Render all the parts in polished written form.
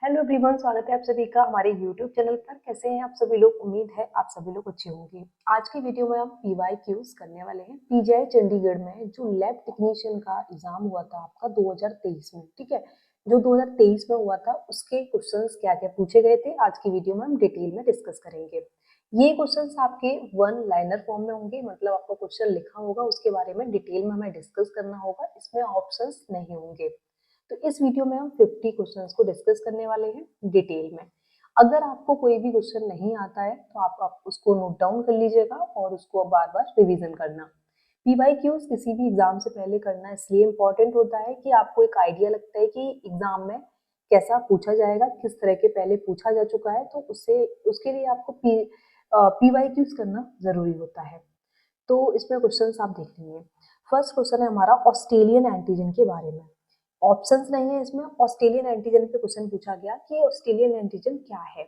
Hello everyone, स्वागत है आप सभी का हमारे यूट्यूब चैनल पर। कैसे हैं आप सभी लोग? उम्मीद है आप सभी लोग अच्छे होंगे। आज की वीडियो में हम पीवाईक्यूज करने वाले हैं। पीजीआई चंडीगढ़ में जो लैब टेक्नीशियन का एग्जाम हुआ था आपका 2023 में, ठीक है, जो 2023 में हुआ था उसके क्वेश्चंस क्या क्या पूछे गए थे, आज की वीडियो में हम डिटेल में डिस्कस करेंगे। ये क्वेश्चंस आपके वन लाइनर फॉर्म में होंगे, मतलब आपका क्वेश्चन लिखा होगा उसके बारे में डिटेल में हमें डिस्कस करना होगा, इसमें ऑप्शंस नहीं होंगे। तो इस वीडियो में हम 50 क्वेश्चंस को डिस्कस करने वाले हैं डिटेल में। अगर आपको कोई भी क्वेश्चन नहीं आता है तो आप उसको नोट डाउन कर लीजिएगा और उसको बार बार रिवीजन करना। पीवाईक्यूज किसी भी एग्जाम से पहले करना इसलिए इम्पोर्टेंट होता है कि आपको एक आइडिया लगता है कि एग्जाम में कैसा पूछा जाएगा, किस तरह के पहले पूछा जा चुका है, तो उससे उसके लिए आपको पीवाईक्यूज करना जरूरी होता है। तो इसमें क्वेश्चंस आप देख लीजिए। फर्स्ट क्वेश्चन है हमारा ऑस्ट्रेलियन एंटीजन के बारे में। ऑप्शंस नहीं है इसमें, ऑस्ट्रेलियन एंटीजन पे क्वेश्चन पूछा गया कि ऑस्ट्रेलियन एंटीजन क्या है।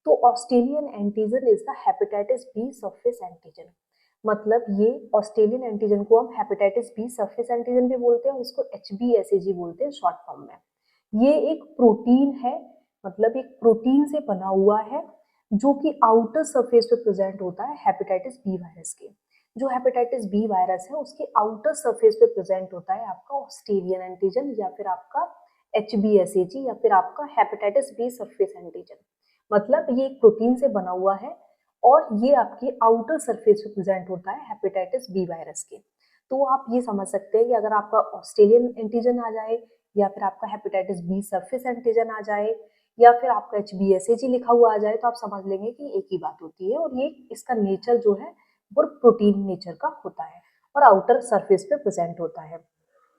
तो Australian antigen is the hepatitis B surface antigen. मतलब ये ऑस्ट्रेलियन एंटीजन को हम हेपेटाइटिस बी सरफेस एंटीजन भी बोलते हैं और इसको HBsAg बोलते हैं शॉर्ट फॉर्म में। ये एक प्रोटीन है, मतलब एक प्रोटीन से बना हुआ है जो कि आउटर सरफेस पे प्रेजेंट होता है हेपेटाइटिस बी वायरस के। जो हेपेटाइटिस बी वायरस है उसके आउटर सरफेस पे प्रेजेंट होता है आपका ऑस्ट्रेलियन एंटीजन या फिर आपका HBsAg या फिर आपका हेपेटाइटिस बी सरफेस एंटीजन। मतलब ये एक प्रोटीन से बना हुआ है और ये आपकी आउटर सरफेस पे प्रेजेंट होता है हेपेटाइटिस बी वायरस के। तो आप ये समझ सकते हैं कि अगर आपका ऑस्ट्रेलियन एंटीजन आ जाए या फिर आपका हेपेटाइटिस बी सरफेस एंटीजन आ जाए या फिर आपका HBsAg लिखा हुआ आ जाए तो आप समझ लेंगे कि एक ही बात होती है और ये इसका नेचर जो है वो प्रोटीन नेचर का होता है और आउटर सरफेस पे प्रेजेंट होता है।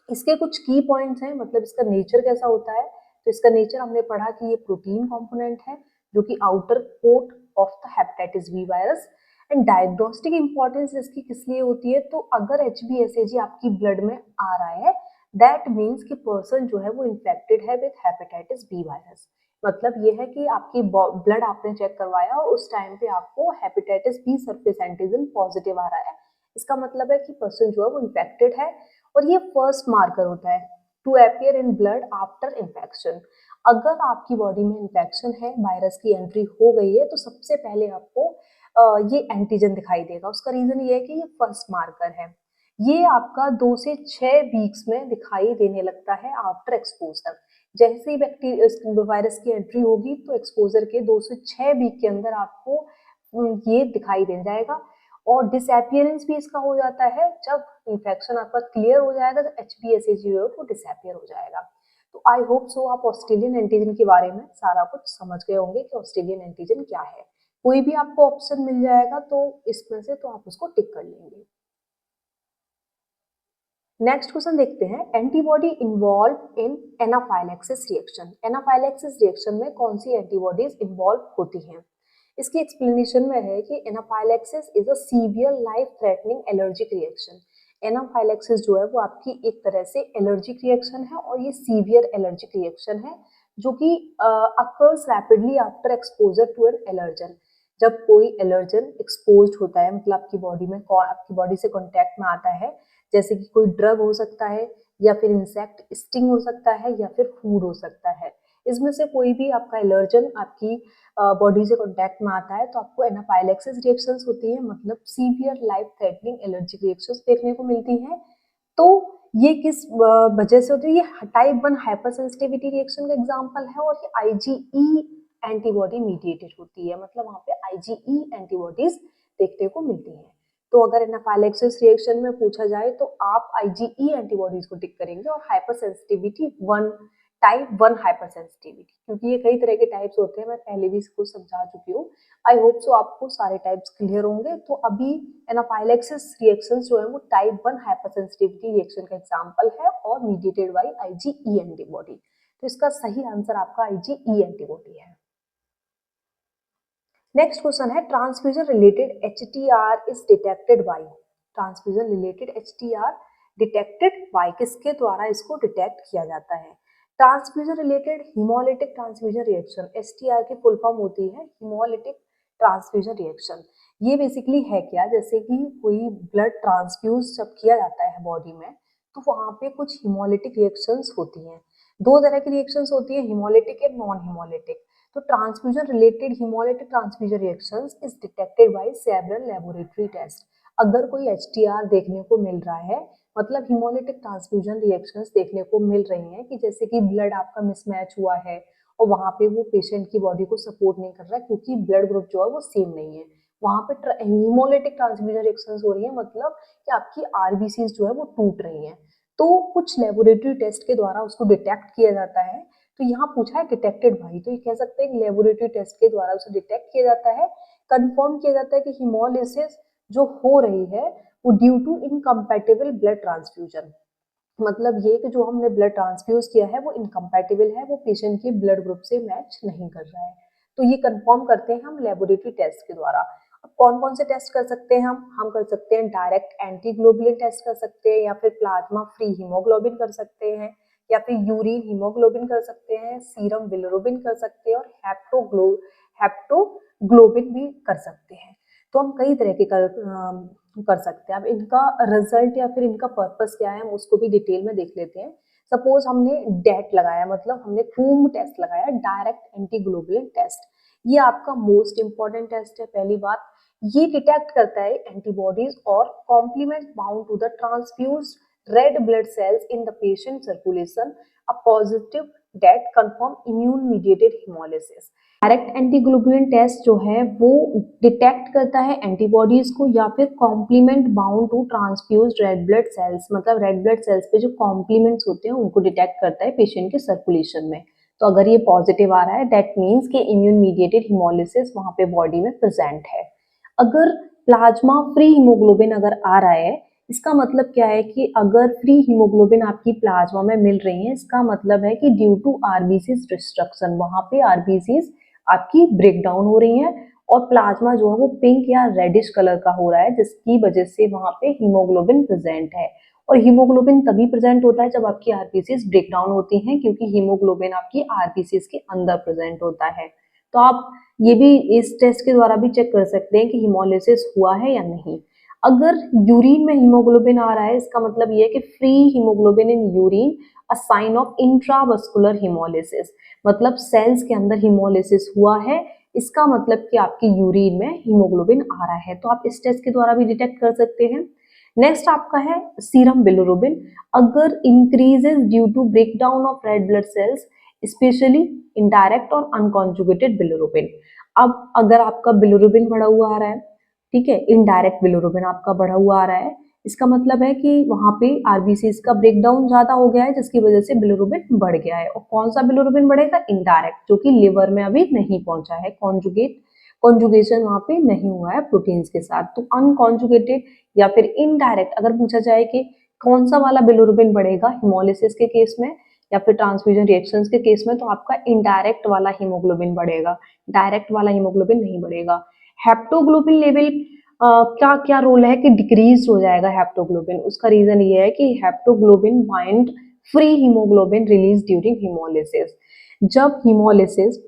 इसके कुछ की पॉइंट्स हैं, मतलब इसका नेचर कैसा होता है। तो इसका नेचर हमने पढ़ा कि ये प्रोटीन कंपोनेंट है जो कि outer coat of the hepatitis B virus. And diagnostic importance इसकी किस लिए होती है, तो अगर HBsAg आपकी ब्लड में आ रहा है दैट मीन्स कि पर्सन जो है वो इन्फेक्टेड है विद हेपेटाइटिस बी वायरस। मतलब ये है कि आपकी ब्लड आपने चेक करवाया और उस टाइम पे आपको hepatitis B surface antigen positive आ रहा है। इसका मतलब है कि पर्सन जो है वो इन्फेक्टेड है और ये फर्स्ट मार्कर होता है to appear in blood after infection. अगर आपकी बॉडी में इन्फेक्शन है, वायरस की एंट्री हो गई है, तो सबसे पहले आपको ये एंटीजन दिखाई देगा। उसका रीजन ये है कि ये फर्स्ट मार्कर है। ये आपका 2 से 6 वीक्स में दिखाई देने लगता है आफ्टर एक्सपोजर। जैसे ही बैक्टीरिया वायरस की एंट्री होगी तो एक्सपोजर के 2 से 6 वीक के अंदर आपको ये दिखाई दे जाएगा। और डिसअपियरेंस भी इसका हो जाता है जब इन्फेक्शन आपका क्लियर हो जाएगा तो HBsAg जो है वो डिसअपियर हो जाएगा। तो आई होप सो आप ऑस्ट्रेलियन एंटीजन के बारे में सारा कुछ समझ गए होंगे कि ऑस्ट्रेलियन एंटीजन क्या है। कोई भी आपको ऑप्शन मिल जाएगा तो इसमें से तो आप उसको टिक कर लेंगे। नेक्स्ट क्वेश्चन देखते हैं, antibody involve in anaphylaxis reaction. Anaphylaxis reaction में कौन सी एंटीबॉडीज इन्वॉल्व होती हैं। इसकी एक्सप्लेनेशन में है कि anaphylaxis is a severe life threatening allergic reaction. Anaphylaxis जो है वो आपकी एक तरह से एलर्जिक रिएक्शन है और ये सीवियर एलर्जिक रिएक्शन है जो कि occurs rapidly after exposure to an allergen. जब कोई एलर्जन एक्सपोज्ड होता है, मतलब आपकी बॉडी में आपकी बॉडी से कांटेक्ट में आता है, जैसे कि कोई ड्रग हो सकता है या फिर इंसेक्ट स्टिंग हो सकता है या फिर फूड हो सकता है, इसमें से कोई भी आपका एलर्जन आपकी बॉडी से कांटेक्ट में आता है तो आपको एनाफाइलैक्सिस रिएक्शंस होती है, मतलब severe life threatening allergic reactions देखने को मिलती हैं। तो ये किस वजह से होती है, ये टाइप 1 हाइपर सेंसिटिविटी रिएक्शन का एग्जांपल है और ये IgE एंटीबॉडी मीडिएटेड होती है, मतलब वहां पे IgE एंटीबॉडीज देखने को मिलती हैं। तो अगर एनाफाइलैक्सिस रिएक्शन में पूछा जाए तो आप IgE एंटीबॉडीज को टिक करेंगे और hyper sensitivity 1 type 1 hyper sensitivity, क्योंकि ये कई तरह के टाइप्स होते हैं, मैं पहले भी इसको समझा चुकी हूँ। आई होप सो आपको सारे टाइप्स क्लियर होंगे। तो अभी एनाफाइलैक्सिस रिएक्शंस जो है वो टाइप 1 हाइपर सेंसिटिविटी रिएक्शन का एग्जांपल है और मीडिएटेड बाय IgE एंटीबॉडी। तो इसका सही आंसर आपका IgE एंटीबॉडी है। नेक्स्ट क्वेश्चन है, transfusion related HTR is detected bye. Transfusion related HTR detected by, किसके द्वारा इसको डिटेक्ट किया जाता है। Transfusion related haemolytic transfusion reaction, HTR की फुल फॉर्म होती है हीमोलिटिक ट्रांसफ्यूजन रिएक्शन। ये बेसिकली है क्या, जैसे कि कोई ब्लड ट्रांसफ्यूज जब किया जाता है बॉडी में तो वहां पे कुछ हीमोलिटिक रिएक्शंस होती हैं। दो तरह की रिएक्शंस होती है, हिमोलिटिक एंड नॉन हिमोलिटिक। तो transfusion related haemolytic transfusion reactions is detected by several laboratory test. अगर कोई एचटीआर देखने को मिल रहा है, मतलब हिमोलिटिक ट्रांसफ्यूजन रिएक्शंस देखने को मिल रही हैं कि जैसे कि ब्लड आपका मिसमैच हुआ है और वहां पे वो पेशेंट की बॉडी को सपोर्ट नहीं कर रहा है क्योंकि ब्लड ग्रुप जो है वो सेम नहीं है, वहां पे हिमोलिटिक ट्रांसफ्यूजन रिएक्शंस हो रही है, मतलब कि आपकी आरबीसीज जो है वो टूट रही हैं। तो कुछ लेबोरेटरी टेस्ट के द्वारा उसको डिटेक्ट किया जाता है। तो यहाँ पूछा है डिटेक्टेड भाई, तो ये कह सकते हैं लेबोरेटरी टेस्ट के द्वारा उसे डिटेक्ट किया जाता है, कंफर्म किया जाता है कि हिमोलिसिस जो हो रही है वो due to incompatible blood transfusion, मतलब ये कि जो हमने ब्लड ट्रांसफ्यूज किया है वो इनकम्पैटिबल है, वो पेशेंट के ब्लड ग्रुप से मैच नहीं कर रहा है। तो ये कंफर्म करते हैं हम लेबोरेटरी टेस्ट के द्वारा। अब कौन कौन से टेस्ट कर सकते हैं हम कर सकते हैं डायरेक्ट एंटीग्लोबुलिन टेस्ट कर सकते हैं, या फिर प्लाज्मा फ्री हीमोग्लोबिन कर सकते हैं, या फिर यूरिन हीमोग्लोबिन कर सकते हैं, सीरम बिलिरुबिन कर सकते हैं, और हेप्टोग्लोबिन भी कर सकते हैं। तो हम कई तरह के कर सकते हैं। अब इनका रिजल्ट या फिर इनका पर्पस क्या है हम उसको भी डिटेल में देख लेते हैं। सपोज हमने डेट लगाया, मतलब हमने कूम टेस्ट लगाया, डायरेक्ट एंटीग्लोबुलिन टेस्ट। ये आपका मोस्ट इंपॉर्टेंट टेस्ट है। पहली बात, ये डिटेक्ट करता है एंटीबॉडीज और complement bound to the transfused red blood cells in the patient circulation, a positive DAT confirm immune mediated haemolysis. Direct antiglobulin test जो है वो डिटेक्ट करता है एंटीबॉडीज को या फिर complement bound to transfused red blood cells, मतलब red blood cells पे जो कॉम्प्लीमेंट्स होते हैं उनको डिटेक्ट करता है पेशेंट के सर्कुलेशन में। तो अगर ये पॉजिटिव आ रहा है दैट मीन्स कि इम्यून मीडिएटेड हिमोलिसिस वहां पे बॉडी में प्रेजेंट है। अगर प्लाज्मा फ्री हीमोग्लोबिन अगर आ रहा है, इसका मतलब क्या है कि अगर फ्री हीमोग्लोबिन आपकी प्लाज्मा में मिल रही है, इसका मतलब है कि ड्यू टू आरबीसीज डिस्ट्रक्शन, वहां पे आरबीसीज आपकी ब्रेक डाउन हो रही है और प्लाज्मा जो है वो पिंक या रेडिश कलर का हो रहा है, जिसकी वजह से वहां पे हीमोग्लोबिन प्रेजेंट है। और हीमोग्लोबिन तभी प्रेजेंट होता है जब आपकी आरबीसीज ब्रेक डाउन होती हैं, क्योंकि हीमोग्लोबिन आपकी आरबीसीज के अंदर प्रेजेंट होता है। तो आप ये भी इस टेस्ट के द्वारा भी चेक कर सकते हैं कि हिमोलिसिस हुआ है या नहीं। अगर यूरिन में हीमोग्लोबिन आ रहा है, इसका मतलब ये है कि free haemoglobin in urine a sign of intravascular haemolysis, मतलब सेल्स के अंदर हिमोलिसिस हुआ है, इसका मतलब कि आपकी यूरिन में हीमोग्लोबिन आ रहा है। तो आप इस टेस्ट के द्वारा भी डिटेक्ट कर सकते हैं। नेक्स्ट आपका है सीरम बिलिरुबिन। अगर increases due to breakdown of red blood cells, specially indirect और अनकॉन्जुगेटेड बिलिरुबिन। अब अगर आपका बिलिरुबिन बढ़ा हुआ आ रहा है, ठीक है, इनडायरेक्ट बिलिरुबिन आपका बढ़ा हुआ आ रहा है, इसका मतलब है कि वहां पे आरबीसीज का ब्रेकडाउन ज्यादा हो गया है, जिसकी वजह से बिलिरुबिन बढ़ गया है। और कौन सा बिलिरुबिन बढ़ेगा? इनडायरेक्ट, जो कि लिवर में अभी नहीं पहुंचा है, कॉन्जुगेशन वहां पे नहीं हुआ है प्रोटीन्स के साथ। तो अनकॉन्जुगेटेड या फिर इनडायरेक्ट अगर पूछा जाए कि कौन सा वाला बिलिरुबिन बढ़ेगा हिमोलिसिस के केस में या फिर ट्रांसफ्यूजन रिएक्शंस के केस में, तो आपका इनडायरेक्ट वाला हीमोग्लोबिन बढ़ेगा, डायरेक्ट वाला हीमोग्लोबिन नहीं बढ़ेगा। हेप्टोग्लोबिन लेवल क्या क्या रोल है कि डिक्रीज हो जाएगा हेप्टोग्लोबिन। उसका रीजन ये है कि haptoglobin bind free haemoglobin release during haemolysis. जब हिमोलिसिस,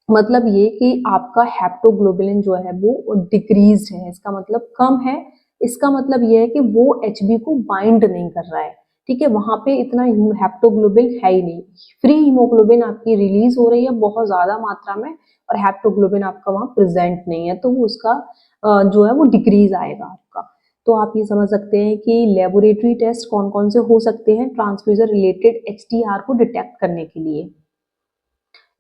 मतलब ये कि आपका हेप्टोग्लोबिन जो है वो डिक्रीज है, इसका मतलब कम है, इसका मतलब ये है कि वो एचबी को बाइंड नहीं कर रहा है, ठीक है, वहां पे इतना हेप्टोग्लोबिन है ही नहीं। फ्री हीमोग्लोबिन आपकी रिलीज हो रही है बहुत ज्यादा मात्रा में और हेप्टोग्लोबिन आपका वहां प्रेजेंट नहीं है, तो वो उसका जो है वो डिक्रीज आएगा आपका। तो आप ये समझ सकते हैं कि लेबोरेटरी टेस्ट कौन कौन से हो सकते हैं ट्रांसफ्यूजन रिलेटेड एचटीआर को डिटेक्ट करने के लिए।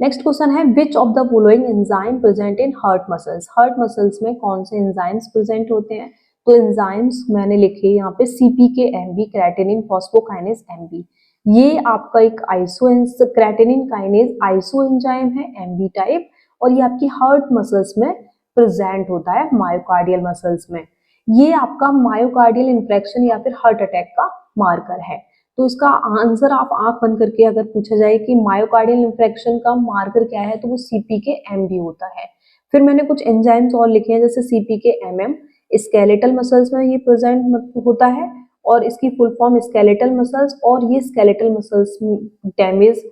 नेक्स्ट क्वेश्चन है which of the following enzyme present in heart muscles. Heart muscles में कौन से एंजाइम्स प्रेजेंट होते हैं? तो एंजाइम्स मैंने लिखे यहाँ पे CPK MB, creatinine phosphokinase MB. ये आपका एक क्रेटिनिन काइनेज आइसो एंजाइम है एमबी टाइप, और ये आपकी हार्ट मसल्स में प्रेजेंट होता है मायोकार्डियल मसल्स में। ये आपका मायोकार्डियल इंफ्रेक्शन या फिर हार्ट अटैक का मार्कर है। तो इसका आंसर आप आंख बंद करके अगर पूछा जाए कि मायोकार्डियल इंफ्रेक्शन का मार्कर क्या है, तो वो सीपीके एमबी होता है। फिर मैंने कुछ एंजाइम्स और लिखे हैं जैसे सीपीके एमएम, स्केलेटल मसल्स में ये प्रेजेंट होता है और इसकी फुल फॉर्म स्केलेटल मसल्स, और ये skeletal muscles damage,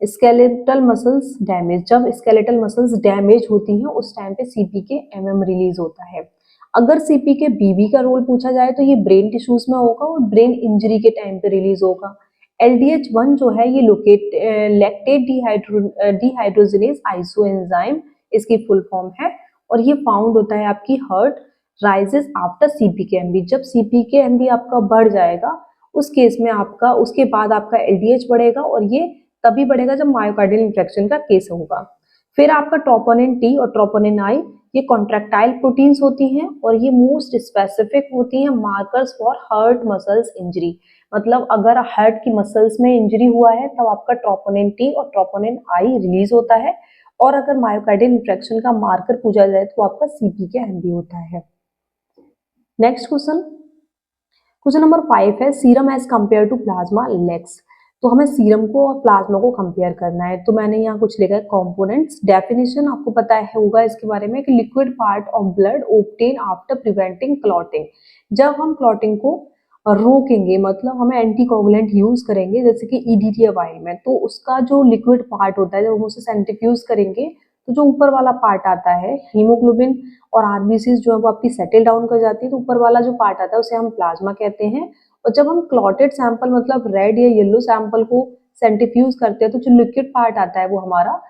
skeletal muscles damage, जब स्केलेटल मसल्स डैमेज होती हैं उस टाइम पे सीपीके एमएम रिलीज होता है। अगर सीपीके बीबी का रोल पूछा जाए तो ये ब्रेन टिश्यूज में होगा और ब्रेन इंजरी के टाइम पे रिलीज होगा। LDH1 जो है ये लैक्टेट डिहाइड्रोजिनेज आइसोएंजाइम इसकी फुल फॉर्म है, और ये फाउंड होता है आपकी हार्ट राइजेस आफ्टर CPK-MB। जब CPK-MB आपका बढ़ जाएगा उस केस में आपका उसके बाद आपका LDH बढ़ेगा, और ये तभी बढ़ेगा जब मायोकार्डियल इंफ्रेक्शन का केस होगा। फिर आपका ट्रोपोनिन T और ट्रोपोनिन I ये कॉन्ट्रैक्टाइल प्रोटीन्स होती हैं, और ये मोस्ट स्पेसिफिक होती हैं markers for heart muscles injury. मतलब अगर हार्ट की मसल्स में इंजरी हुआ है तब आपका ट्रोपोनिन T और ट्रोपोनिन I रिलीज होता है, और अगर मायोकार्डियल इंफ्रेक्शन का मार्कर पूछा जाए तो आपका CPK-MB होता है। नेक्स्ट क्वेश्चन नंबर 5 है serum as compare to plasma lacks. तो हमें सीरम को और प्लाज्मा को कंपेयर करना है, तो मैंने यहाँ कुछ लिखा है कंपोनेंट्स। डेफिनेशन आपको पता है होगा इसके बारे में कि liquid part of blood obtain after preventing clotting. जब हम क्लॉटिंग को रोकेंगे मतलब हम एंटीकोगुलेंट यूज करेंगे जैसे कि EDTA वाइल में, तो उसका जो लिक्विड पार्ट होता है जब हम उसे सेंट्रीफ्यूज करेंगे तो जो ऊपर वाला पार्ट आता है हीमोग्लोबिन और आरबीसी जो है वो आपकी सेटल डाउन कर जाती है, तो ऊपर वाला जो पार्ट आता है उसे हम प्लाज्मा कहते हैं। और जब हम क्लॉटेड सैंपल मतलब रेड या येलो सैंपल को सेंट्रीफ्यूज करते हैं तो जो लिक्विड पार्ट आता है वो हमारा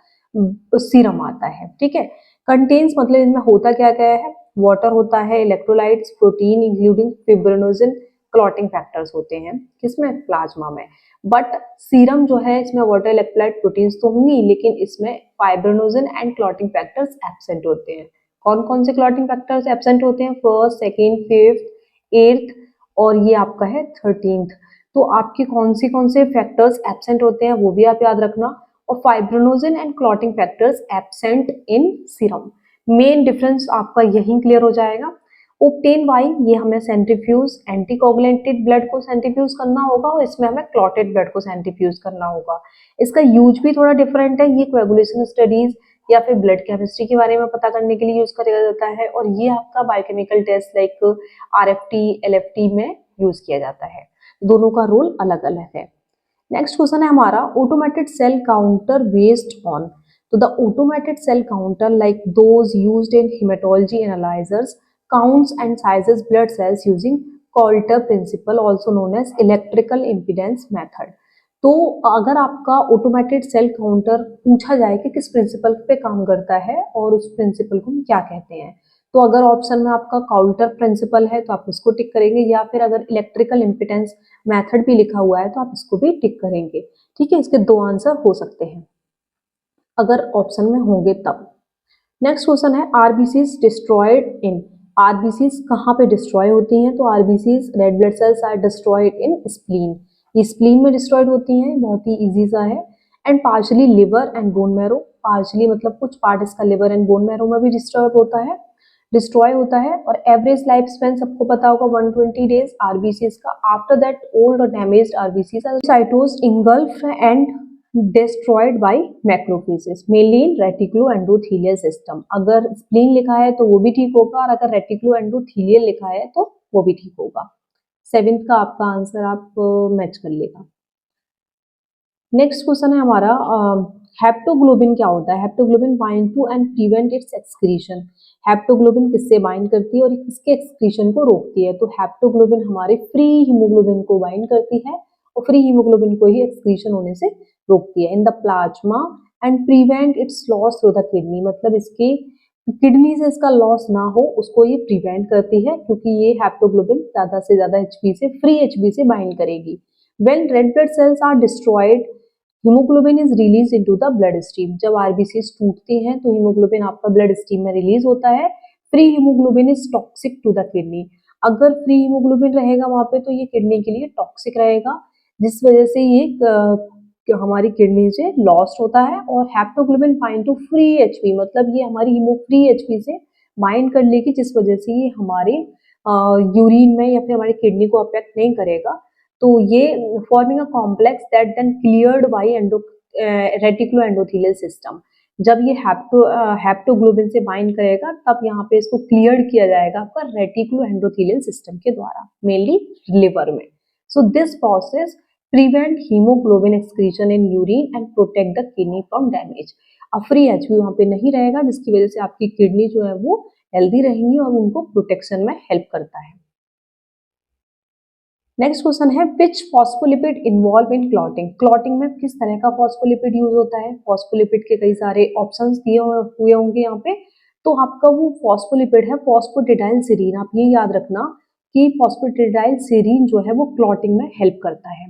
सीरम आता है। ठीक है, कंटेन्स मतलब इनमें होता क्या क्या है, वाटर होता है, electrolytes, protein including fibrinogen, clotting factors होते हैं किसमें, प्लाज्मा में। बट सीरम जो है इसमें वाटर, इलेक्ट्रोलाइट, प्रोटीन्स तो होंगी, लेकिन इसमें fibrinogen and clotting factors absent होते हैं। कौन कौन से क्लॉटिंग फैक्टर्स एब्सेंट होते हैं, फर्स्ट, सेकेंड, फिफ्थ, एट्थ और ये आपका है 13th। तो आपके कौन से फैक्टर्स एब्सेंट होते हैं वो भी आप याद रखना। और fibrinogen and clotting factors absent in serum, main difference आपका यही क्लियर हो जाएगा। ऑब्टेन बाय, ये हमें सेंट्रीफ्यूज एंटीकोगुलेंटेड ब्लड को सेंट्रीफ्यूज करना होगा, और इसमें हमें क्लॉटेड ब्लड को सेंट्रीफ्यूज करना होगा। इसका यूज भी थोड़ा डिफरेंट है, ये कोएगुलेशन स्टडीज या फिर ब्लड केमिस्ट्री के बारे में पता करने के लिए यूज किया जाता है, और ये आपका biochemical taste like RFT LFT में यूज किया जाता है। दोनों का रोल अलग अलग है। नेक्स्ट क्वेश्चन है हमारा automated cell counter based on. तो the automated cell counter like those used in haematology analysers counts and sizes blood cells using Coulter principle also known as electrical impedance method। तो अगर आपका automated cell counter पूछा जाए कि किस principal पे काम करता है और उस प्रिंसिपल को हम क्या कहते हैं, तो अगर ऑप्शन में आपका काउल्टर प्रिंसिपल है तो आप उसको टिक करेंगे, या फिर अगर इलेक्ट्रिकल इम्पिडेंस मेथड भी लिखा हुआ है तो आप इसको भी टिक करेंगे। ठीक है, इसके दो आंसर हो सकते हैं अगर ऑप्शन में होंगे तब। नेक्स्ट क्वेश्चन है आरबीसीज डिस्ट्रॉयड इन। आरबीसीज कहाँ पे डिस्ट्रॉय होती हैं, तो RBCs red blood cells are destroyed in spleen. ये स्प्लीन में डिस्ट्रॉयड होती हैं, बहुत ही इजी सा है। And partially liver and bone marrow, partially मतलब कुछ पार्ट इसका लिवर एंड बोन मैरो में भी डिस्ट्रॉय होता है। और एवरेज लाइफ स्पेन सबको पता होगा 120 डेज आरबीसीज का। आफ्टर दैट ओल्ड और damaged RBCs are cytosed engulf and destroyed by macrophages mainly in reticuloendothelial system। अगर स्प्लीन लिखा है तो वो भी ठीक होगा, और अगर रेटिकुलोएंडोथेलियल लिखा है तो वो भी ठीक होगा। 7th का आपका आंसर आप मैच कर लेगा। नेक्स्ट क्वेश्चन है हमारा हेप्टोग्लोबिन क्या होता है। Haptoglobin bind to and prevent its excretion. Haptoglobin किससे बाइंड करती है और किसके एक्सक्रीशन को रोकती है, तो हेप्टोग्लोबिन हमारे फ्री हीमोग्लोबिन को बाइंड करती है और फ्री हीमोग्लोबिन को ही एक्सक्रीशन होने से रोकती है in the plasma and prevent it's loss through the kidney. मतलब इसकी किडनी से इसका लॉस ना हो उसको ये प्रिवेंट करती है, क्योंकि ये हेप्टोग्लोबिन ज्यादा से ज्यादा एचबी से फ्री एचबी से बाइंड करेगी। When red blood cells are destroyed haemoglobin is release into the blood stream. जब आरबीसीज टूटती हैं तो हीमोग्लोबिन आपका ब्लड स्ट्रीम में रिलीज होता है। Free haemoglobin is toxic to the kidney. अगर फ्री हीमोग्लोबिन रहेगा वहां पे तो ये किडनी के लिए टॉक्सिक रहेगा, जिस वजह से ये हमारी किडनी से लॉस्ट होता है। और haptoglobin bind to free HP, मतलब ये हमारी हीमो फ्री एचपी से बाइंड कर लेगी, जिस वजह से ये हमारे यूरिन में या फिर हमारी किडनी को अफेक्ट नहीं करेगा। तो ये forming a complex that then cleared by reticuloendothelial system. जब ये हेप्टोग्लोबिन से बाइंड करेगा तब यहाँ पे इसको क्लियर किया जाएगा आपका रेटिकुलोएंडोथेलियल सिस्टम के द्वारा, मेनली लिवर में। So this process prevent hemoglobin excretion in urine and protect the kidney from damage। अब फ्री एचबी वहां पे नहीं रहेगा, जिसकी वजह से आपकी किडनी जो है वो हेल्दी रहेंगी और उनको प्रोटेक्शन में हेल्प करता है। नेक्स्ट क्वेश्चन है which phospholipid involve in clotting. Clotting में किस तरह का फॉस्फोलिपिड यूज होता है। फॉस्फोलिपिड के कई सारे ऑप्शंस दिए हुए होंगे यहाँ पे। तो आपका वो फॉस्फोलिपिड है फॉस्फोटिडाइल सीरीन। आप ये याद रखना कि फॉस्फोटिडाइल सीरीन जो है वो क्लॉटिंग में हेल्प करता है।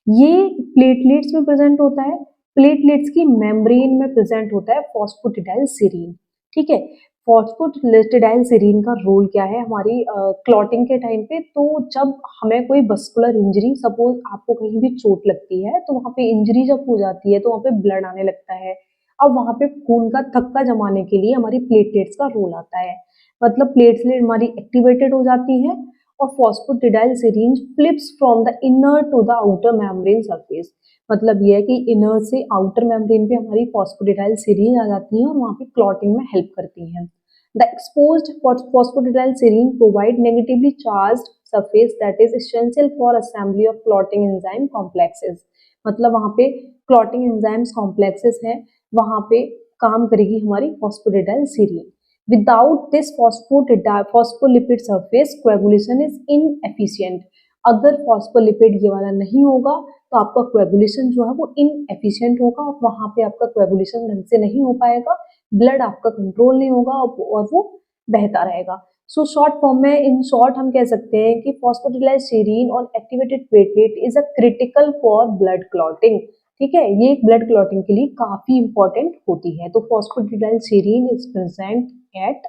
ये प्लेटलेट्स में प्रेजेंट होता है। प्लेटलेट्स की मेम्ब्रेन में प्रेजेंट होता है फॉस्फोटिडाइल सीरीन। ठीक है। फॉस्फोलिपिडाइल सीरीन का रोल क्या है हमारी क्लॉटिंग के टाइम पे। तो जब हमें कोई मस्कुलर इंजरी, सपोज आपको कहीं भी चोट लगती है तो वहां पे इंजरी जब हो जाती है तो वहां पे ब्लड आने लगता है। अब वहां पे खून का थक्का जमाने के लिए हमारी प्लेटलेट्स का रोल आता है। मतलब प्लेटलेट हमारी एक्टिवेटेड हो जाती है और phosphatidylserine flips from the inner to the outer membrane surface. मतलब यह है कि इनर से आउटर मेम्ब्रेन पे हमारी फॉस्फोटिडाइल सीरीन आ जाती है और वहां पे क्लॉटिंग में हेल्प करती है। The exposed phosphatidylserine provide negatively charged surface that is essential for assembly of clotting enzyme complexes। मतलब वहाँ पे clotting enzymes complexes है, वहाँ पे काम करेगी हमारी phosphatidylserine। Without this phospholipid surface, coagulation is inefficient। अगर phospholipid ये वाला नहीं होगा तो आपका coagulation जो है वो inefficient होगा और वहाँ पे आपका coagulation ढंग से नहीं हो पाएगा, ब्लड आपका कंट्रोल नहीं होगा और वो बहता रहेगा। सो शॉर्ट फॉर्म में, इन शॉर्ट हम कह सकते हैं कि फॉस्फोटिडाइलसीरीन और activated platelet is a critical for blood clotting. ठीक है, ये ब्लड क्लॉटिंग के लिए काफी इंपॉर्टेंट होती है। तो phosphatidylserine is present at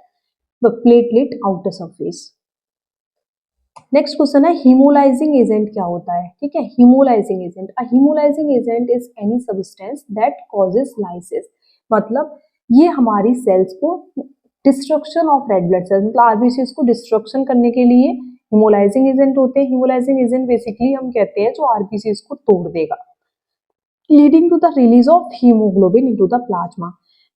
the platelet outer surface. Next question है हीमोलाइजिंग एजेंट क्या होता है। ठीक है, haemolysing agent, a haemolysing agent is any substance that causes lysis. मतलब ये हमारी सेल्स को destruction of red blood cells, मतलब आरबीसीज को डिस्ट्रक्शन करने के लिए हीमोलाइजिंग एजेंट होते हैं। हीमोलाइजिंग एजेंट बेसिकली हम कहते हैं जो आरबीसीज को तोड़ देगा, leading to the release of haemoglobin into the plasma.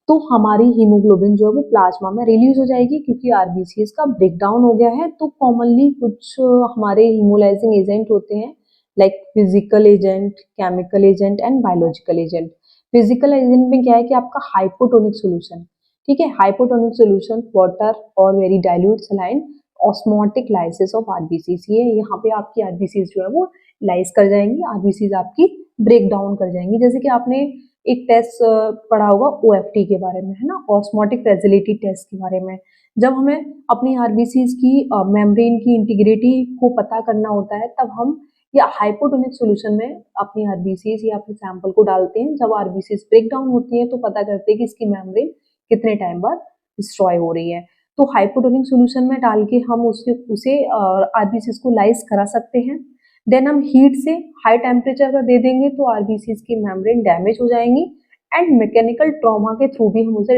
तो हमारी हीमोग्लोबिन जो है वो प्लाज्मा में रिलीज हो जाएगी क्योंकि आरबीसीज का ब्रेक डाउन हो गया है। तो कॉमनली कुछ हमारे हीमोलाइजिंग एजेंट होते हैं like physical agent, chemical agent and biological agent. Physical agent में क्या है कि आपका हाइपोटोनिक सोल्यूशन, ठीक है, हाइपोटोनिक सोल्यूशन वाटर और very dilute saline osmotic lysis of RBCs. ये यहाँ पे आपकी आरबीसीज जो है वो लाइस कर जाएंगी, आरबीसीज आपकी ब्रेक डाउन कर जाएंगी। जैसे कि आपने एक टेस्ट पढ़ा होगा ओएफटी के बारे में, है ना, ऑस्मोटिक फ्रेजिलिटी टेस्ट के बारे में। जब हमें अपनी आरबीसीज की मेम्ब्रेन की इंटीग्रिटी को पता करना होता है तब हम या हाइपोटोनिक सॉल्यूशन में अपनी आरबीसीज या अपने सैंपल को डालते हैं। जब आरबीसीज ब्रेक डाउन होती है तो पता करते हैं कि इसकी मेम्ब्रेन कितने टाइम बाद डिस्ट्रॉय हो रही है। तो हाइपोटोनिक सॉल्यूशन में डाल के हम उसे आरबीसीज को लाइस करा सकते हैं। देन हम हीट से हाई टेम्परेचर का दे देंगे तो आरबीसीज की मेम्ब्रेन डैमेज हो जाएंगी एंड मैकेनिकल ट्रॉमा के थ्रू भी हम उसे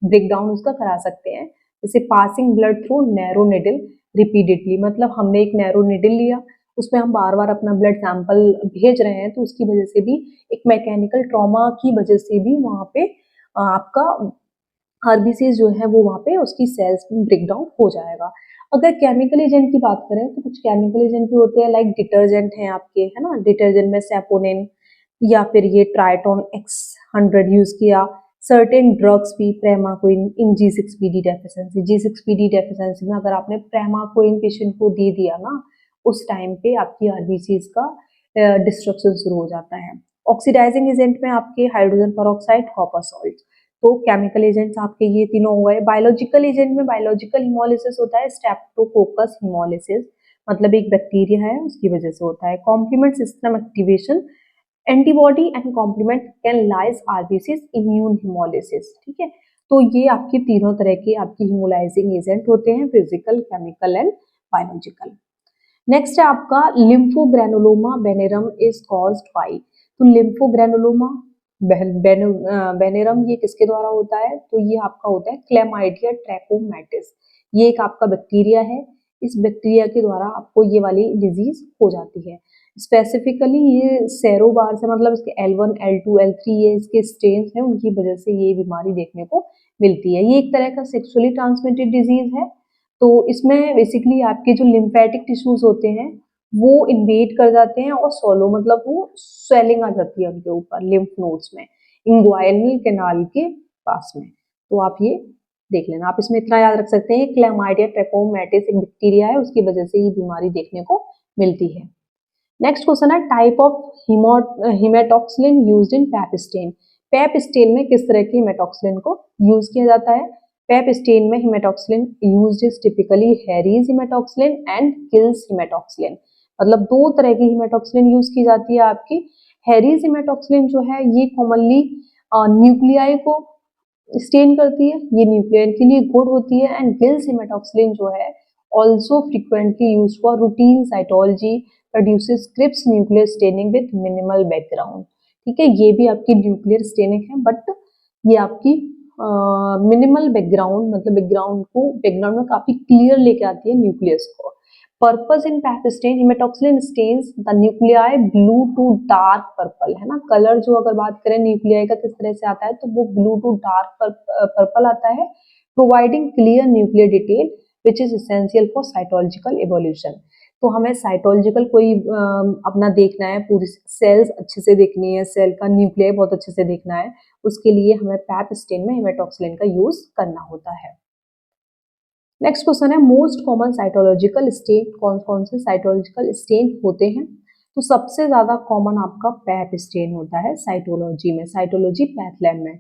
ब्रेक डाउन उसका करा सकते हैं। जैसे passing blood through narrow needle repeatedly, मतलब हमने एक नैरो निडल लिया, उसमें हम बार बार अपना ब्लड सैंपल भेज रहे हैं तो उसकी वजह से भी एक मैकेनिकल ट्रॉमा की वजह से भी वहाँ पे आपका आरबीसीज जो है वो वहाँ पे उसकी सेल्स में ब्रेक डाउन हो जाएगा। अगर केमिकल एजेंट की बात करें तो कुछ केमिकल एजेंट भी होते हैं लाइक डिटर्जेंट हैं आपके, है ना, डिटर्जेंट में सैपोनिन या फिर ये ट्राइटोन X100 यूज किया। सर्टेन ड्रग्स भी, प्रेमाकोइन इन G6PD डेफिशिएंसी, G6PD डेफिशिएंसी में अगर आपने प्रेमाकोइन पेशेंट को दे दिया ना, उस टाइम पे आपकी आरबीसीज का डिस्ट्रक्शन शुरू हो जाता है। ऑक्सीडाइजिंग एजेंट में आपके हाइड्रोजन पेरोक्साइड, कॉपर सॉल्ट। तो केमिकल एजेंट्स आपके ये तीनों हो गए। बायोलॉजिकल एजेंट में बायोलॉजिकल हिमोलिसिस होता है, स्ट्रेप्टोकोकस हिमोलिसिस, मतलब एक बैक्टीरिया है उसकी वजह से होता है। Complement system activation, antibody and complement can lyse RBCs, immune haemolysis. ठीक है, तो ये आपके तीनों तरह के आपकी हिमोलाइजिंग एजेंट होते हैं, physical, chemical and biological. Next है आपका लिम्फोग्रेनुलोमा वेनेरम इज कॉज्ड बाय। तो लिम्फोग्रेनुलोमा वेनेरम ये किसके द्वारा होता है, तो ये आपका होता है क्लेमाइडिया ट्रैकोमैटिस। ये एक आपका बैक्टीरिया है, इस बैक्टीरिया के द्वारा आपको ये वाली डिजीज हो जाती है। स्पेसिफिकली ये सेरोबार से, मतलब इसके L1, L2, L3 ये इसके स्ट्रेन्स हैं, उनकी वजह से ये बीमारी देखने को मिलती है। ये एक तरह का सेक्सुअली ट्रांसमिटेड डिजीज है। तो इसमें बेसिकली आपके जो लिम्फेटिक टिश्यूज होते हैं वो इन्वेड कर जाते हैं और सोलो, मतलब वो स्वेलिंग आ जाती है उनके ऊपर लिम्फ नोड्स में, इंग्वायनल कैनाल के पास में। तो आप ये देख लेना, आप इसमें इतना याद रख सकते हैं क्लैमाइडिया ट्रैकोमैटिस एक बैक्टीरिया है, उसकी वजह से ये बीमारी देखने को मिलती है। नेक्स्ट क्वेश्चन है type of haematoxylin used in Pap stain. Pap stain में किस तरह की हिमेटॉक्सिलिन को यूज किया जाता है? पैप स्टेन में haematoxylin used is typically Harris haematoxylin and Gill's haematoxylin. मतलब दो तरह की हिमेटॉक्सिलिन यूज की जाती है आपकी। हैरीज हिमेटॉक्सिलिन जो है ये कॉमनली न्यूक्लियाई को स्टेन करती है, ये न्यूक्लियर के लिए गुड होती है। एंड गिल्स हिमेटॉक्सिलिन जो है also frequently use for routine cytology, produces crisp nuclear staining with minimal background. ठीक है, ये भी आपकी न्यूक्लियर स्टेनिंग है, बट ये आपकी मिनिमल बैकग्राउंड, मतलब बैकग्राउंड में काफी क्लियर लेके आती है न्यूक्लियस को। Purpose in Pap stain, haematoxylin stains the nuclei blue to dark purple, है ना। कलर जो अगर बात करें न्यूक्लियाई का किस तरह से आता है तो वो ब्लू टू डार्क पर्पल आता है, providing clear nuclear detail which is essential for cytological evolution. तो हमें साइटोलॉजिकल कोई अपना देखना है, पूरी सेल्स अच्छे से देखनी है, सेल का न्यूक्लियाई बहुत अच्छे से देखना है, उसके लिए हमें पैप स्टेन में हिमेटॉक्सिलिन का यूज करना होता है। नेक्स्ट क्वेश्चन है मोस्ट कॉमन साइटोलॉजिकल स्टेन, कौन कौन से साइटोलॉजिकल स्टेन होते हैं? तो सबसे ज्यादा कॉमन आपका पैप स्टेन होता है साइटोलॉजी में, साइटोलॉजी पैथ लैब में।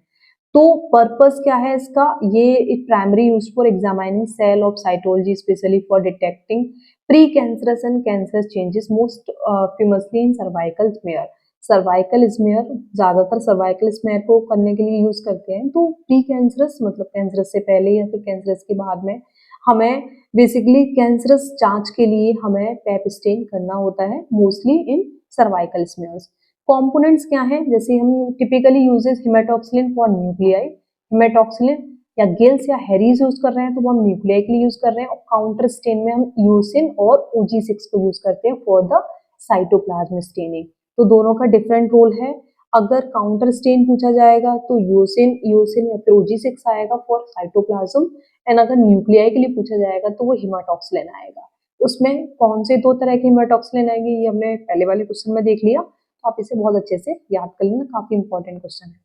तो पर्पस क्या है इसका? ये primary use for examining cell of cytology, specially for detecting pre cancerous and cancerous changes, most famously in cervical smear. Cervical smear, ज्यादातर सर्वाइकल स्मेयर को करने के लिए यूज करते हैं। तो प्री कैंसरस मतलब कैंसरस से पहले या फिर कैंसरस के बाद में हमें बेसिकली कैंसरस जांच के लिए हमें पैप स्टेन करना होता है, मोस्टली इन सर्वाइकल स्मेयर्स। कंपोनेंट्स क्या हैं? जैसे हम टिपिकली यूजेस हिमेटॉक्सिलिन फॉर न्यूक्लियाई, हिमेटॉक्सिलिन या गिल्स या हेरीज यूज कर रहे हैं तो वो हम न्यूक्लियाई के लिए यूज कर रहे हैं। और काउंटर स्टेन में हम यूसिन और OG6 को यूज करते हैं फॉर द साइटोप्लाज्म स्टेनिंग। तो दोनों का डिफरेंट रोल है। अगर काउंटर स्टेन पूछा जाएगा तो यूसिन या फिर OG6 आएगा फॉर साइटोप्लाज्म, एंड अगर न्यूक्लियाई के लिए पूछा जाएगा तो वो हिमेटॉक्सिलिन आएगा। उसमें कौन से दो तरह के हिमेटॉक्सिलिन आएंगे ये हमने पहले वाले क्वेश्चन में देख लिया, तो आप इसे बहुत अच्छे से याद कर लेना, काफी इंपॉर्टेंट क्वेश्चन है।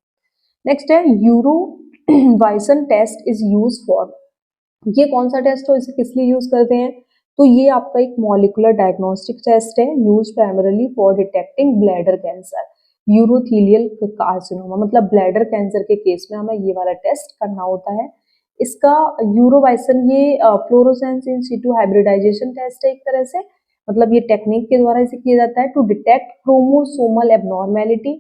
नेक्स्ट है यूरोवाइसन टेस्ट इज यूज फॉर। ये कौन सा टेस्ट हो, इसे किस लिए यूज करते हैं? तो ये आपका एक मॉलिकुलर डायग्नोस्टिक टेस्ट है, use primarily for detecting bladder cancer, urothelial carcinoma, मतलब ब्लैडर कैंसर के केस में हमें ये वाला टेस्ट करना होता है। इसका यूरोवाइसन ये फ्लोरोसेंस इन सिटू हाइब्रिडाइजेशन टेस्ट है एक तरह से, मतलब ये टेक्निक के द्वारा इसे किया जाता है to detect chromosomal abnormality,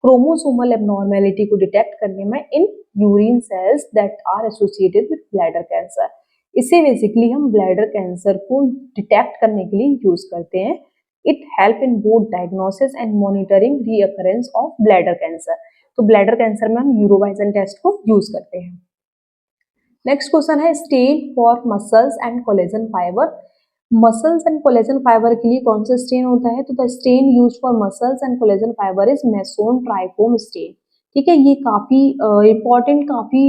chromosomal abnormality को डिटेक्ट करने में in urine cells that are associated with bladder cancer. इसे बेसिकली हम ब्लैडर कैंसर को डिटेक्ट करने के लिए यूज करते हैं। It help in both diagnosis and monitoring recurrence of bladder cancer. तो ब्लैडर कैंसर में हम यूरोवाइसन टेस्ट को यूज करते हैं। नेक्स्ट क्वेश्चन है stain for muscles and collagen fibre. Muscles and collagen fibre के लिए कौन सा स्टेन होता है? तो the stain used for muscles and collagen fibre is Masson trichrome stain. ठीक है, ये काफी इंपॉर्टेंट, काफी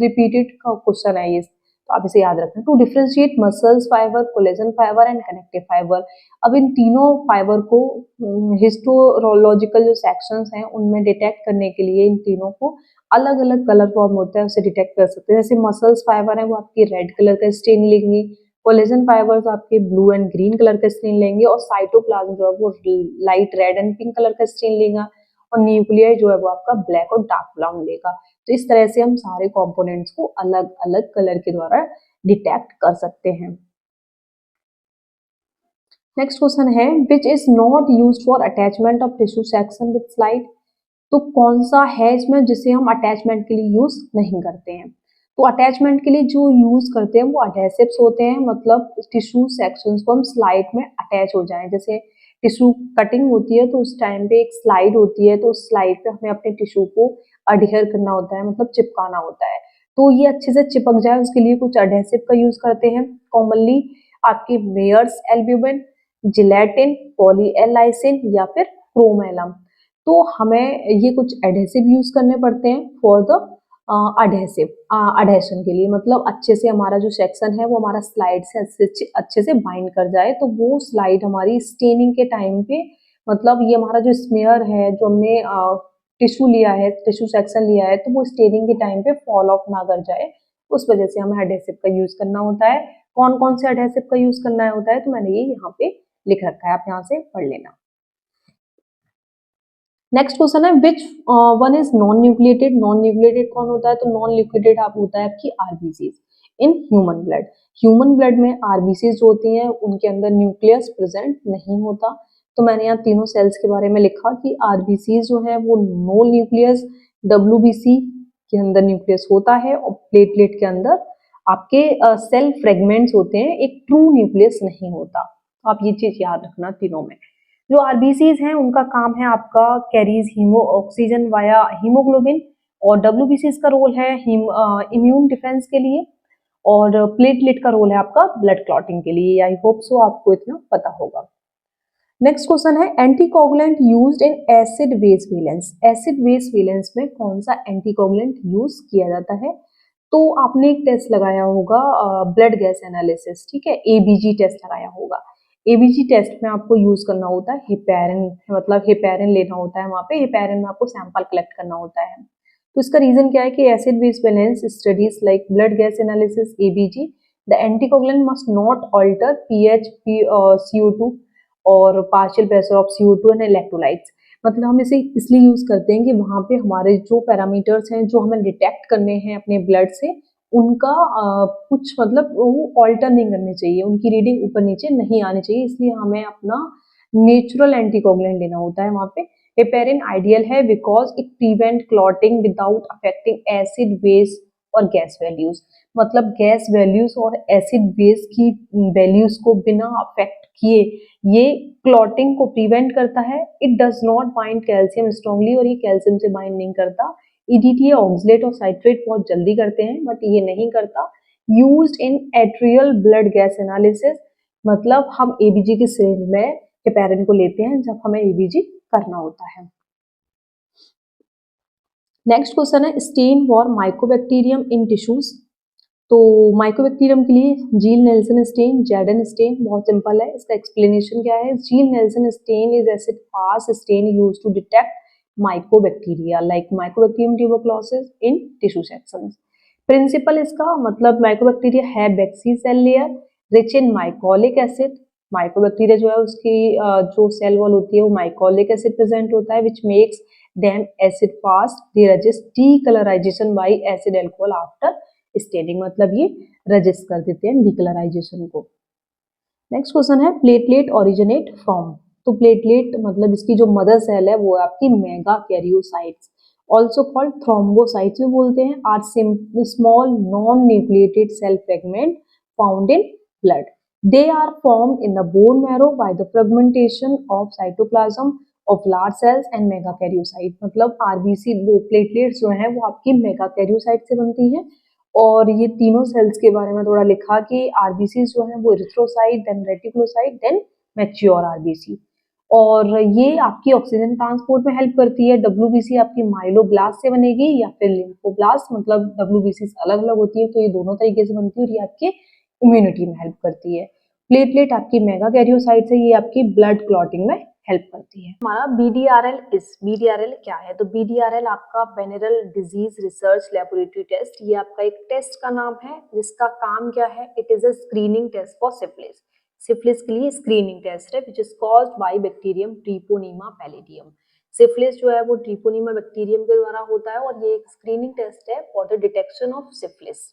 रिपीटेड क्वेश्चन है ये, तो आप इसे याद रखना। To differentiate muscles fibre, collagen fibre and connective fibre. अब इन तीनों फाइबर को हिस्टोलॉजिकल जो सेक्शंस हैं उनमें डिटेक्ट करने के लिए इन तीनों को अलग अलग कलर फॉर्म होता है, उसे डिटेक्ट कर सकते हैं। जैसे मसल्स फाइबर है वो आपकी रेड कलर का स्टेन लेंगे, कोलेजन फाइबर्स आपके ब्लू एंड ग्रीन कलर का स्टेन लेंगे, और साइटोप्लाज्म जो है वो light red and pink colour का स्टेन लेगा, और न्यूक्लियाई जो है वो आपका ब्लैक और डार्क ब्राउन लेगा। तो इस तरह से हम सारे कंपोनेंट्स को अलग अलग कलर के द्वारा डिटेक्ट कर सकते हैं। नेक्स्ट क्वेश्चन है which is not used for attachment of tissue section with slide. तो कौन सा है इसमें जिसे हम अटैचमेंट के लिए यूज नहीं करते हैं? तो अटैचमेंट के लिए जो यूज करते हैं वो अडेसिव्स होते हैं, मतलब टिश्यू सेक्शंस को हम स्लाइड में अटैच हो जाएं। जैसे टिश्यू कटिंग होती है तो उस टाइम पे एक स्लाइड होती है, तो उस स्लाइड पे हमें अपने टिश्यू को अडहेयर करना होता है, मतलब चिपकाना होता है। तो ये अच्छे से चिपक जाए उसके लिए कुछ अडेसिव का यूज करते हैं। कॉमनली आपके Mayer's albumin, gelatin, poly L lysine या फिर क्रोमेलम। तो हमें ये कुछ एडहेसिव यूज करने पड़ते हैं फॉर द अडहेशन के लिए, मतलब अच्छे से हमारा जो सेक्शन है वो हमारा स्लाइड से अच्छे से बाइंड कर जाए, तो वो स्लाइड हमारी स्टेनिंग के टाइम पे, मतलब ये हमारा जो स्मेयर है जो हमने टिश्यू लिया है, टिश्यू सेक्शन लिया है, तो वो स्टेनिंग के टाइम पे फॉल ऑफ ना कर जाए, उस वजह से हमें एडहेसिव का यूज करना होता है। कौन कौन से एडहेसिव का यूज करना होता है तो मैंने ये यहाँ पे लिख रखा है, आप यहाँ से पढ़ लेना। नेक्स्ट क्वेश्चन है which one is non nucleated. Non nucleated कौन होता है? तो नॉन न्यूक्लिएटेड आप होता है आपकी RBCs in human blood. Human blood में आरबीसीज जो होती हैं उनके अंदर न्यूक्लियस प्रेजेंट नहीं होता। तो मैंने यहाँ तीनों सेल्स के बारे में लिखा कि आरबीसीज जो है वो नो न्यूक्लियस, डब्ल्यूबीसी के अंदर न्यूक्लियस होता है और प्लेटलेट के अंदर आपके सेल फ्रेगमेंट्स होते हैं, एक ट्रू न्यूक्लियस नहीं होता। तो आप ये चीज याद रखना तीनों में। जो आरबीसीज हैं उनका काम है आपका carries haemo oxygen via haemoglobin, और डब्ल्यूबीसीज का रोल है इम्यून डिफेंस के लिए, और प्लेटलेट का रोल है आपका ब्लड क्लॉटिंग के लिए। आई होप सो आपको इतना पता होगा। नेक्स्ट क्वेश्चन है anticoagulant used in acid base valence. Acid base valence में कौन सा एंटीकोगुलेंट यूज किया जाता है? तो आपने एक टेस्ट लगाया होगा ब्लड गैस एनालिसिस, ठीक है, एबीजी टेस्ट लगाया होगा। एबीजी टेस्ट में आपको यूज करना होता है हेपेरिन, मतलब हेपेरिन लेना होता है, वहां पे हेपेरिन में आपको सैंपल कलेक्ट करना होता है। तो इसका रीजन क्या है कि acid base balance studies like blood gas analysis ABG the anticoagulant must not alter pH CO2 और partial pressure of CO2 and electrolytes. मतलब हम इसे इसलिए यूज करते हैं कि वहां पे हमारे जो पैरामीटर्स हैं जो हमें डिटेक्ट करने हैं अपने ब्लड से, उनका कुछ मतलब वो ऑल्टर नहीं करने चाहिए, उनकी रीडिंग ऊपर नीचे नहीं आनी चाहिए, इसलिए हमें अपना नेचुरल एंटीकोगुलेंट लेना होता है वहां पे। हेपेरिन आइडियल है because it prevent clotting without affecting acid base और गैस वैल्यूज। मतलब गैस वैल्यूज और एसिड बेस की वैल्यूज को बिना अफेक्ट किए ये क्लॉटिंग को प्रिवेंट करता है। It does not bind calcium strongly, और ये कैल्शियम से बाइंड नहीं करता। ईडीटीए ऑक्सलेट और साइट्रेट बहुत जल्दी करते हैं बट ये नहीं करता। Used in atrial blood gas analysis, मतलब हम एबीजी की सिरिंज में हेपेरिन को लेते हैं जब हमें एबीजी करना होता है। नेक्स्ट क्वेश्चन है stain for mycobacterium in tissues. तो माइकोबैक्टीरियम के लिए जील नेल्सन स्टेन, जैडन स्टेन, बहुत सिंपल है। इसका एक्सप्लेनेशन क्या है? Ziehl Neelsen stain is acid fast stain used to detect mycobacteria like Mycobacterium tuberculosis in tissue sections. Principle इसका मतलब माइकोबैक्टीरिया है waxy cell layer rich in mycolic acid. Mycobacteria जो है उसकी जो सेल वॉल होती है वो माइकोलिक एसिड प्रेजेंट होता है which makes them acid fast. They resist decolourisation by acid alcohol after staining, मतलब ये रजिस्ट कर देते हैं डिकलराइजेशन को। नेक्स्ट क्वेश्चन है प्लेटलेट ओरिजिनेट फ्रॉम। तो प्लेटलेट मतलब इसकी जो मदर सेल है वो आपकी megakaryocytes, also called thrombocytes भी बोलते हैं, are small non nucleated cell fragment found in blood. They are formed in the bone marrow by the fragmentation of cytoplasm of large cells and mega karyocyte. मतलब RBC वो platelets जो हैं वो आपकी mega karyocyte से बनती हैं। और ये तीनों सेल्स के बारे में थोड़ा लिखा कि आरबीसी जो है वो erythrocyte, then reticulocyte, then mature RBC. और ये आपकी ऑक्सीजन ट्रांसपोर्ट में हेल्प करती है। डब्ल्यूबीसी आपकी माइलोब्लास्ट से बनेगी या फिर लिम्फोब्लास्ट, मतलब डब्ल्यूबीसी अलग अलग होती है तो ये दोनों तरीके से बनती है, और ये आपके इम्यूनिटी में हेल्प करती है। प्लेटलेट आपकी मेगा कैरियोसाइट से ये आपकी ब्लड क्लॉटिंग में हेल्प करती है। हमारा बीडीआरएल क्या है? तो बीडीआरएल आपका वेनेरल डिजीज रिसर्च लेबोरेटरी टेस्ट, ये आपका एक टेस्ट का नाम है जिसका काम क्या है? It is a screening test for syphilis. Syphilis के लिए स्क्रीनिंग टेस्ट है which is caused by bacterium treponema pallidum. Syphilis जो है वो ट्रिपोनीमा बैक्टीरियम के द्वारा होता है और ये एक स्क्रीनिंग टेस्ट है for the detection of syphilis.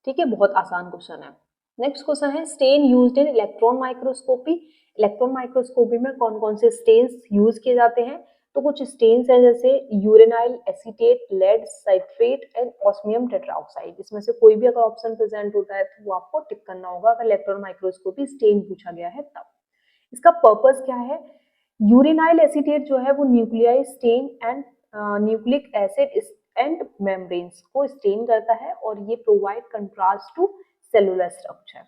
ठीक है, बहुत आसान क्वेश्चन है। नेक्स्ट क्वेश्चन है stain used in electron microscopy. Electron microscopy में कौन कौन से स्टेन्स यूज किए जाते हैं? तो कुछ स्टेन्स हैं जैसे uranyl acetate, lead citrate and osmium tetroxide. इसमें से कोई भी अगर ऑप्शन प्रेजेंट होता है तो वो आपको टिक करना होगा अगर इलेक्ट्रॉन माइक्रोस्कोपी स्टेन पूछा गया है तब। इसका पर्पस क्या है? यूरेनाइल एसीटेट जो है वो nuclei stain and nucleic acid and membranes को स्टेन करता है और ये provide contrast to cellular structure.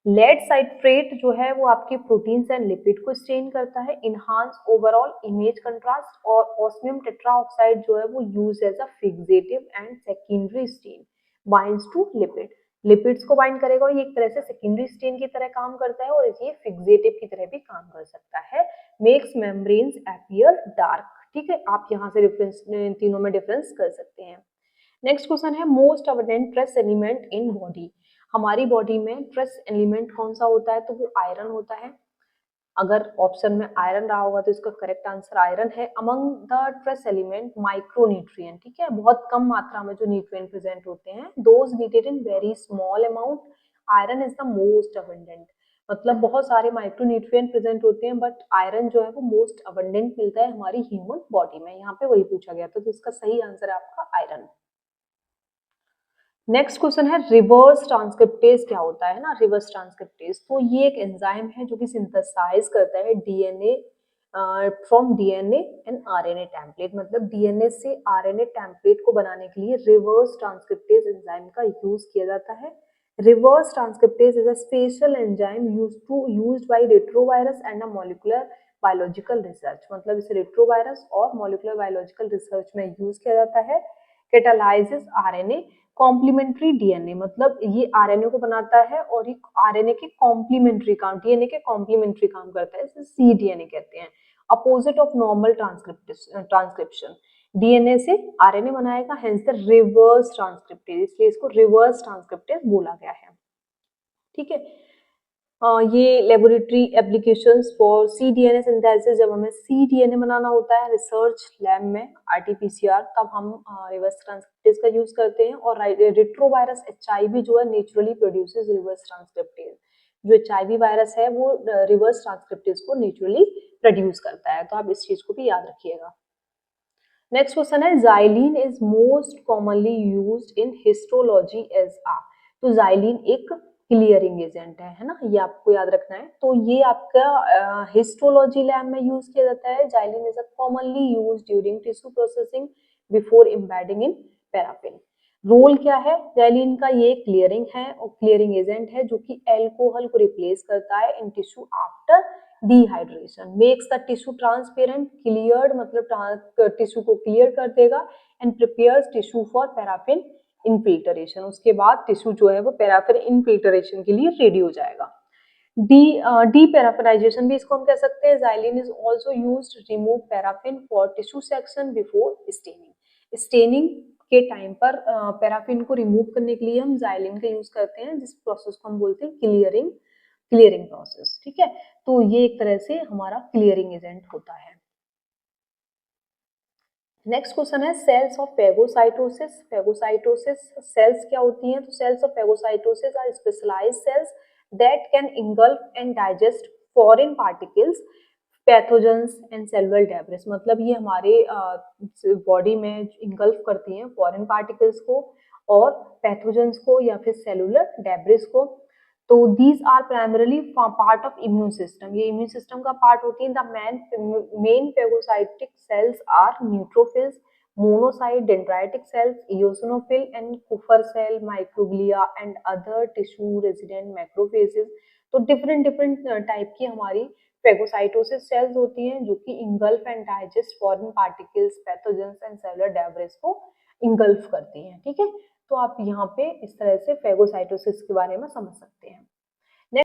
Lead citrate जो है वो आपके प्रोटीन्स एंड लिपिड को स्टेन करता है, इनहांस ओवरऑल इमेज कंट्रास्ट। और ऑस्मियम टेट्राऑक्साइड जो है वो use as a fixative and secondary stain, binds to lipid. Lipids को बाइंड करेगा और ये एक तरह से सेकेंडरी स्टेन की तरह काम करता है और ये फिक्सेटिव की तरह भी काम कर सकता है। Makes membranes appear dark. ठीक है, आप यहाँ से डिफरेंस तीनों में डिफरेंस कर सकते हैं। नेक्स्ट क्वेश्चन है most abundant trace element in body. हमारी बॉडी में ट्रेस एलिमेंट कौन सा होता है? तो वो आयरन होता है। अगर ऑप्शन में आयरन रहा होगा तो इसका करेक्ट आंसर आयरन है। Among the trace element micronutrient, ठीक है, बहुत कम मात्रा में जो न्यूट्रिएंट प्रेजेंट होते हैं, those needed in very small amount, iron is the most abundant. मतलब बहुत सारे माइक्रोन्यूट्रिएंट प्रेजेंट होते हैं बट आयरन जो है वो मोस्ट अबंडेंट मिलता है हमारी ह्यूमन बॉडी में। यहाँ पे वही पूछा गया था, तो इसका सही आंसर है आपका आयरन। नेक्स्ट क्वेश्चन है रिवर्स ट्रांसक्रिप्टेज क्या होता है ना। रिवर्स ट्रांसक्रिप्टेज तो ये एक एंजाइम है जो कि सिंथेसाइज करता है DNA from DNA and RNA template. मतलब डीएनए से आरएनए टेम्पलेट को बनाने के लिए रिवर्स ट्रांसक्रिप्टेज एंजाइम का यूज किया जाता है। Reverse transcriptase is a special enzyme used by retrovirus and a molecular biological research. मतलब इसे रेट्रोवायरस और मॉलिक्यूलर बायोलॉजिकल रिसर्च में यूज किया जाता है। कैटालाइजेस आरएनए कॉम्प्लीमेंट्री डीएनए, मतलब ये आरएनए को बनाता है और ये आरएनए के कॉम्प्लीमेंट्री काम, डीएनए के कॉम्प्लीमेंट्री काम करता है, इसे सी डीएनए कहते हैं। Opposite of normal transcription, DNA से आरएनए बनाएगा, हेंस द रिवर्स ट्रांसक्रिप्टेज, इसलिए इसको रिवर्स ट्रांसक्रिप्टेज बोला गया है। ठीक है, ये laboratory applications for cDNA synthesis, जब हमें सीडीएनए बनाना होता है रिसर्च लैब में आरटीपीसीआर, तब हम रिवर्स ट्रांसक्रिप्टेज का यूज करते हैं। और रेट्रोवायरस एचआईवी जो है नेचुरली प्रोड्यूसेस रिवर्स ट्रांसक्रिप्टेज, जो एचआईवी वायरस है वो रिवर्स ट्रांसक्रिप्टेज को नेचुरली प्रोड्यूस करता है, तो आप इस चीज को भी याद रखिएगा। नेक्स्ट क्वेश्चन है xylene is most commonly used in histology as a. तो जाइलिन एक क्लियरिंग एजेंट है ना, ये आपको याद रखना है। तो ये आपका हिस्टोलॉजी लैब में यूज किया जाता है। Xylene is a commonly used during tissue processing before embedding in paraffin. Role क्या है जाइलिन का, ये क्लियरिंग है और क्लियरिंग एजेंट है जो कि एल्कोहल को रिप्लेस करता है in tissue after dehydration, makes the tissue transparent, cleared मतलब टिश्यू को क्लियर कर देगा, and prepares tissue for paraffin infiltration. उसके बाद टिश्यू जो है वो पैराफिन इनफिल्टरेशन के लिए रेडी हो जाएगा। डी पैराफिनाइजेशन भी इसको हम कह सकते हैं। Xylene is also used to remove paraffin for tissue section before staining. Staining के टाइम पर पैराफिन को रिमूव करने के लिए हम जाइलिन का यूज करते हैं, जिस प्रोसेस को हम बोलते हैं क्लियरिंग प्रोसेस। ठीक है, तो ये एक तरह से हमारा क्लियरिंग एजेंट होता है। नेक्स्ट क्वेश्चन है cells of phagocytosis. Phagocytosis cells क्या होती हैं, तो cells of phagocytosis are specialised cells that can engulf and digest foreign particles, pathogens and cellular debris. मतलब ये हमारे बॉडी में इंगल्फ करती हैं फॉरेन पार्टिकल्स को और पैथोजेंस को या फिर सेलुलर डेब्रिस को। तो these are primarily part of immune system, ये इम्यून सिस्टम का पार्ट होती है। The main phagocytic cells are neutrophils, monocyte dendritic cells, eosinophil and Kupffer cell, microglia and other tissue resident macrophages. तो different different type की हमारी phagocytosis cells होती हैं जो कि engulf and digest foreign particles, pathogens and cellular debris को engulf करती हैं। ठीक है, तो आप यहाँ पे इस तरह से फेगोसाइटोसिस के बारे में समझ सकते हैं।